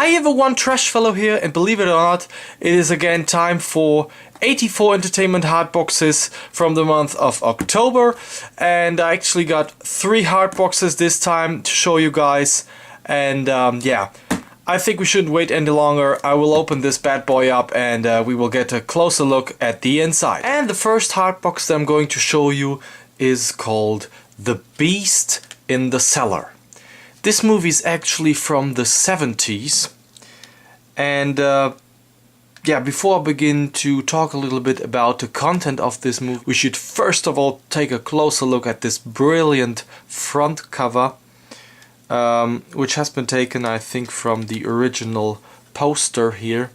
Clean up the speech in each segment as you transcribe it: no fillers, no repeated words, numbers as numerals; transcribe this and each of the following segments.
Hi everyone, Trashfellow here, and believe it or not, it is again time for 84 entertainment hardboxes from the month of October, and I actually got 3 hardboxes this time to show you guys, and yeah, I think we shouldn't wait any longer. I will open this bad boy up and we will get a closer look at the inside. And the first hardbox that I'm going to show you is called The Beast in the Cellar. This movie is actually from the 70s, and yeah, before I begin to talk a little bit about the content of this movie, we should first of all take a closer look at this brilliant front cover, which has been taken, I think, from the original poster here,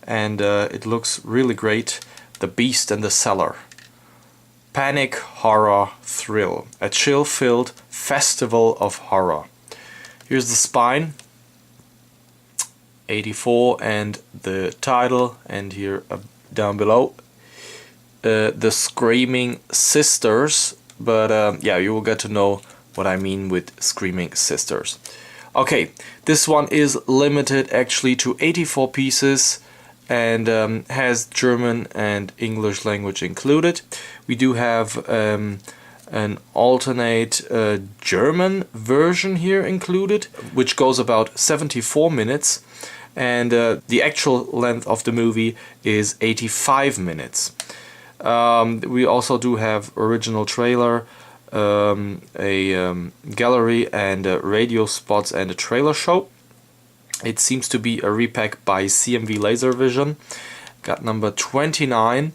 and it looks really great. The Beast in the Cellar. Panic, horror, thrill. A chill-filled festival of horror. Here's the spine, 84, and the title, and here down below, the Screaming Sisters, but yeah, you will get to know what I mean with Screaming Sisters. Okay, this one is limited actually to 84 pieces and has German and English language included. We do have an alternate German version here included, which goes about 74 minutes, and the actual length of the movie is 85 minutes. We also do have original trailer, a gallery, and radio spots, and a trailer show. It seems to be a repack by CMV Laservision. Got number 29.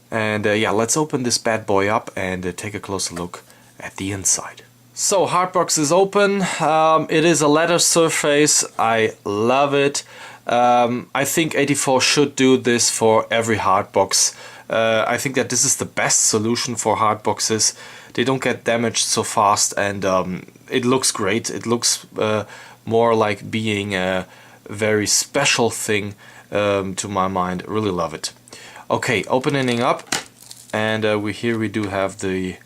And yeah, let's open this bad boy up and take a closer look at the inside. So, hardbox is open. It is a leather surface. I love it. I think 84 should do this for every hardbox. I think that this is the best solution for hardboxes. They don't get damaged so fast, and it looks great. It looks more like being a very special thing to my mind. I really love it. Okay, opening up, and here we do have the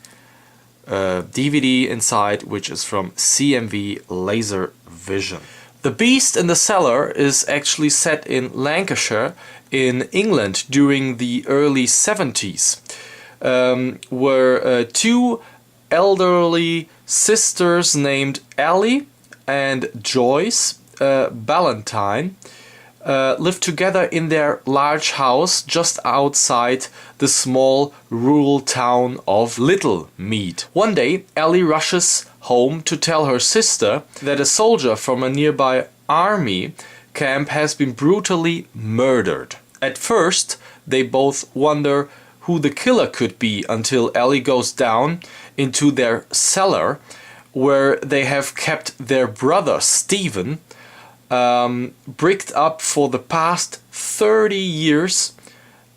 DVD inside, which is from CMV Laservision. The Beast in the Cellar is actually set in Lancashire in England during the early 70s, where 2 elderly sisters named Ellie and Joyce Ballantyne lived together in their large house just outside the small rural town of Littlemead. One day, Ellie rushes home to tell her sister that a soldier from a nearby army camp has been brutally murdered. At first, they both wonder who the killer could be until Ellie goes down into their cellar, where they have kept their brother Stephen, bricked up for the past 30 years,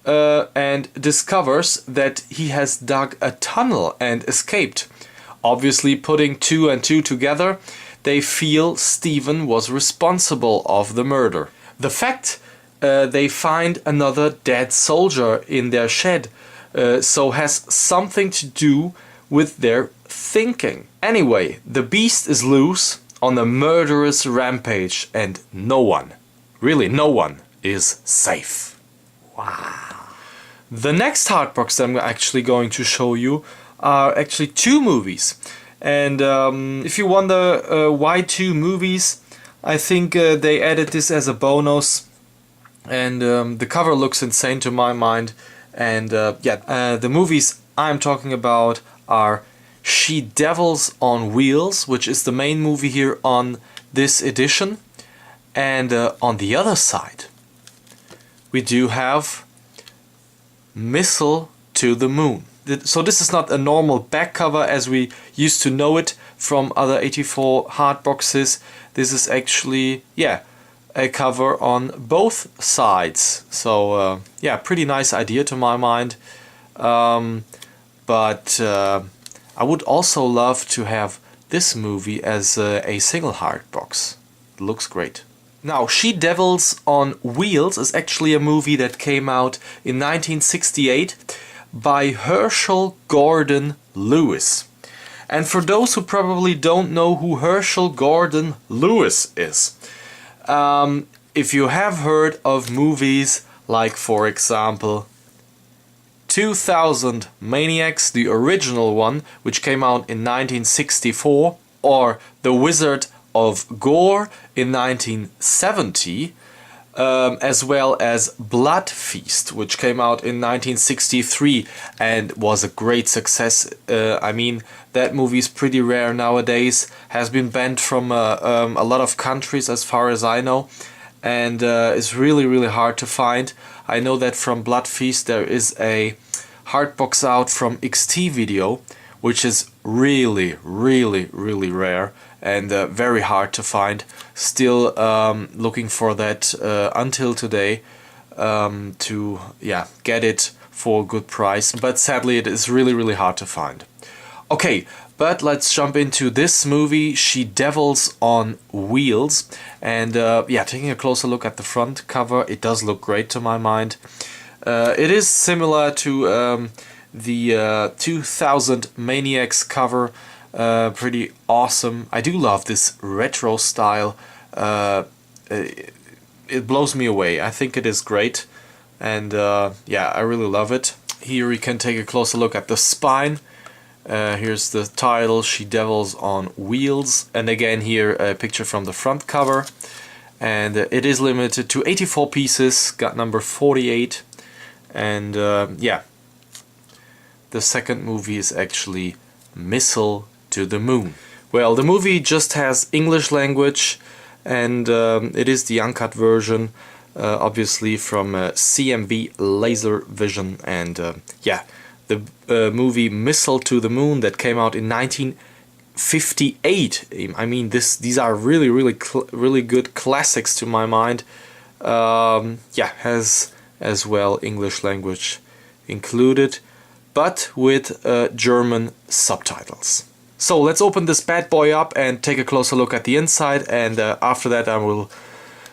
and discovers that he has dug a tunnel and escaped. Obviously, putting 2 and 2 together, they feel Stephen was responsible of the murder. The fact they find another dead soldier in their shed so has something to do with their thinking. Anyway, the beast is loose on a murderous rampage, and no one, really no one, is safe. Wow. The next hardbox that I'm actually going to show you are actually 2 movies. And if you wonder why 2 movies, I think they added this as a bonus. And the cover looks insane to my mind. And yeah, the movies I'm talking about are She Devils on Wheels, which is the main movie here on this edition, and on the other side we do have Missile to the Moon. So this is not a normal back cover as we used to know it from other 84 hardboxes. This is actually, yeah, a cover on both sides. So yeah, pretty nice idea to my mind. But I would also love to have this movie as a single hardbox. It looks great. Now, She Devils on Wheels is actually a movie that came out in 1968 by Herschel Gordon Lewis. And for those who probably don't know who Herschel Gordon Lewis is, If you have heard of movies like, for example, 2000 Maniacs, the original one, which came out in 1964, or The Wizard of Gore in 1970, as well as Blood Feast, which came out in 1963 and was a great success. I mean, that movie is pretty rare nowadays, has been banned from a lot of countries as far as I know, and is really, really hard to find. I know that from Blood Feast there is a hardbox out from XT Video, which is really, really, really rare and very hard to find. Still looking for that until today to get it for a good price, but sadly it is really, really hard to find. Okay, but let's jump into this movie, She Devils on Wheels, and taking a closer look at the front cover, it does look great to my mind. It is similar to the 2000 Maniacs cover, pretty awesome. I do love this retro style. It blows me away. I think it is great, and I really love it. Here we can take a closer look at the spine. Here's the title, She Devils on Wheels, and again here a picture from the front cover, and it is limited to 84 pieces, got number 48, and the second movie is actually Missile to the Moon. Well, the movie just has English language, and it is the uncut version, obviously from CMV Laser Vision, and the movie Missile to the Moon that came out in 1958. I mean, these are really, really, really good classics to my mind. Has as well English language included, but with German subtitles. So let's open this bad boy up and take a closer look at the inside, and after that I will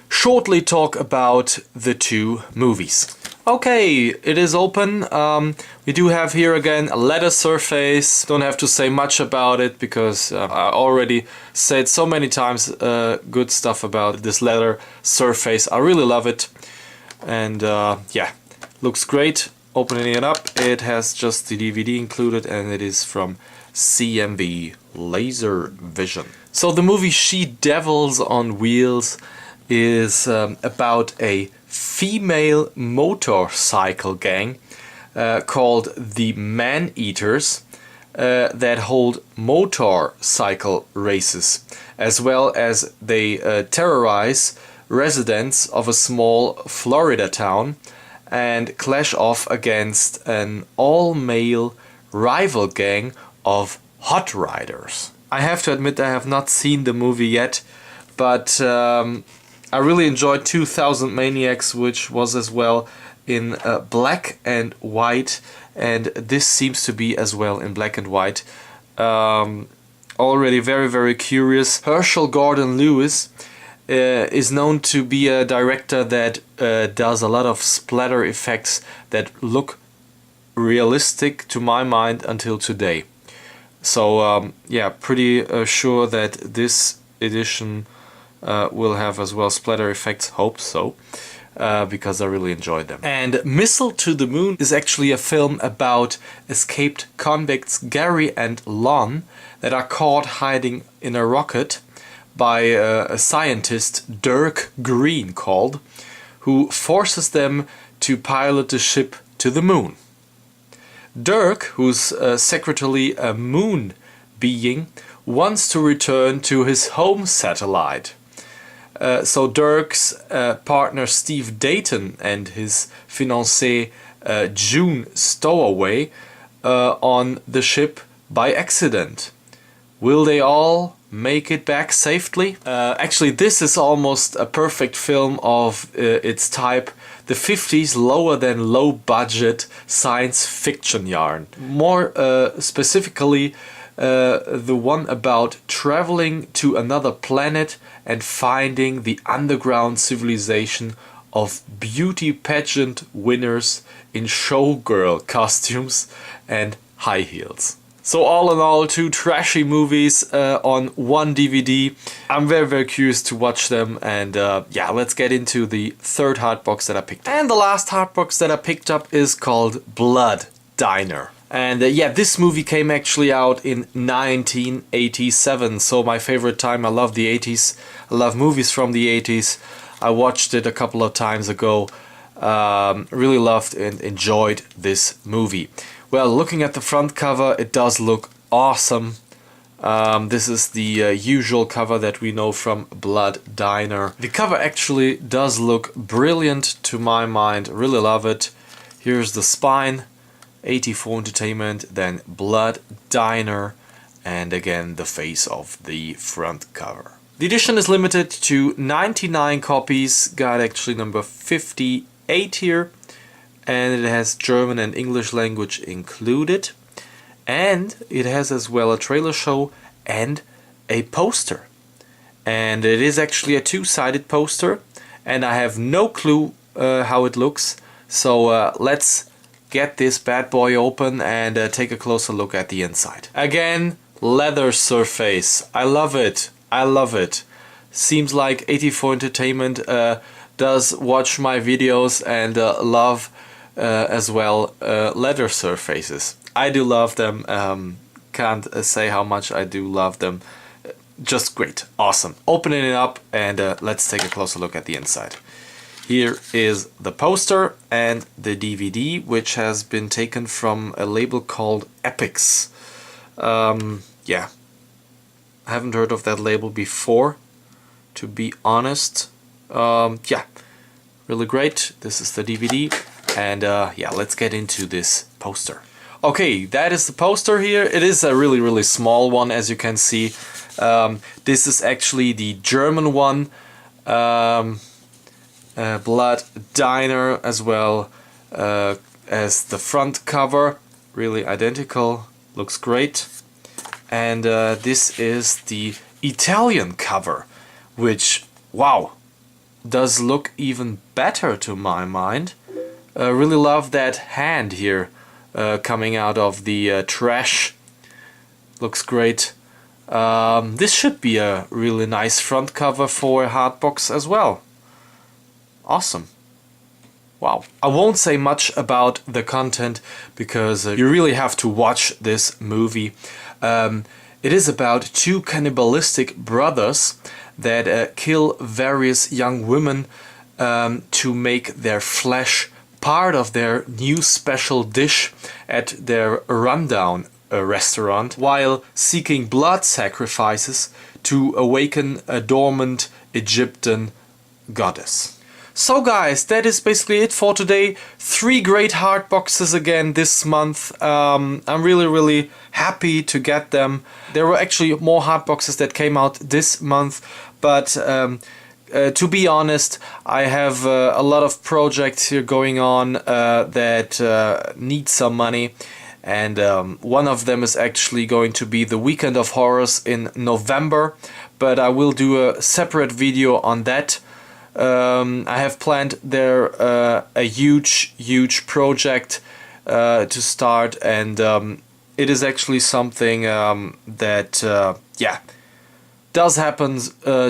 shortly talk about the two movies. Okay, it is open. We do have here again a leather surface. Don't have to say much about it because I already said so many times good stuff about this leather surface. I really love it, and looks great. Opening it up, it has just the DVD included, and it is from CMV Laser Vision. So the movie She Devils on Wheels is about a female motorcycle gang called the Man Eaters that hold motorcycle races, as well as they terrorize residents of a small Florida town and clash off against an all-male rival gang of hot riders. I have to admit I have not seen the movie yet, but I really enjoyed 2000 Maniacs, which was as well in black and white, and this seems to be as well in black and white. Already very, very curious. Herschel Gordon Lewis is known to be a director that does a lot of splatter effects that look realistic to my mind until today. So pretty sure that this edition will have as well splatter effects, hope so, because I really enjoyed them. And Missile to the Moon is actually a film about escaped convicts Gary and Lon that are caught hiding in a rocket by a scientist, Dirk Green called, who forces them to pilot the ship to the moon. Dirk, who's secretly a moon being, wants to return to his home satellite. So Dirk's partner Steve Dayton and his fiancée June Stowaway on the ship by accident. Will they all make it back safely? Actually, this is almost a perfect film of its type. The 50s lower than low budget science fiction yarn. More specifically, the one about traveling to another planet and finding the underground civilization of beauty pageant winners in showgirl costumes and high heels. So all in all, 2 trashy movies on 1 DVD. I'm very curious to watch them, and yeah, let's get into the third hardbox that I picked up. And the last hardbox that I picked up is called Blood Diner. And yeah, this movie came actually out in 1987, so my favorite time. I love the 80s. I love movies from the 80s. I watched it a couple of times ago. Really loved and enjoyed this movie. Well, looking at the front cover, it does look awesome. This is the usual cover that we know from Blood Diner. The cover actually does look brilliant to my mind. Really love it. Here's the spine, 84 Entertainment, then Blood Diner, and again the face of the front cover. The edition is limited to 99 copies, got actually number 58 here, and it has German and English language included, and it has as well a trailer show and a poster. And it is actually a 2-sided poster, and I have no clue how it looks, so let's get this bad boy open and take a closer look at the inside. Again, leather surface. I love it. I love it. Seems like 84 Entertainment does watch my videos and love as well leather surfaces. I do love them. Can't say how much I do love them. Just great. Awesome. Opening it up and let's take a closer look at the inside. Here is the poster and the DVD, which has been taken from a label called Epix. Yeah, I haven't heard of that label before, to be honest. Yeah, really great. This is the DVD, and yeah, let's get into this poster. Okay, that is the poster here. It is a really small one, as you can see. This is actually the German one. Blood Diner as well as the front cover, really identical, looks great. And this is the Italian cover, which, wow, does look even better to my mind. Really love that hand here coming out of the trash, looks great. This should be a really nice front cover for a hardbox as well. Awesome. Wow. I won't say much about the content because you really have to watch this movie. It is about 2 cannibalistic brothers that kill various young women to make their flesh part of their new special dish at their rundown restaurant, while seeking blood sacrifices to awaken a dormant Egyptian goddess. So guys, that is basically it for today. 3 great hardboxes again this month. I'm really happy to get them. There were actually more hardboxes that came out this month, but to be honest, I have a lot of projects here going on that need some money. And one of them is actually going to be the Weekend of Horrors in November, but I will do a separate video on that. I have planned there a huge project to start, and it is actually something that yeah, does happen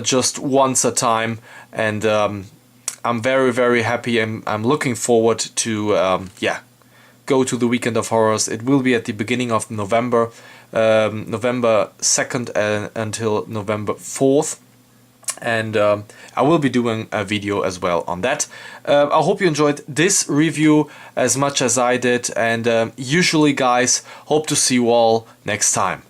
just once a time, and I'm very happy. I'm looking forward to yeah, go to the Weekend of Horrors. It will be at the beginning of November, November 2nd until November 4th. And I will be doing a video as well on that. I hope you enjoyed this review as much as I did, and usually guys, hope to see you all next time.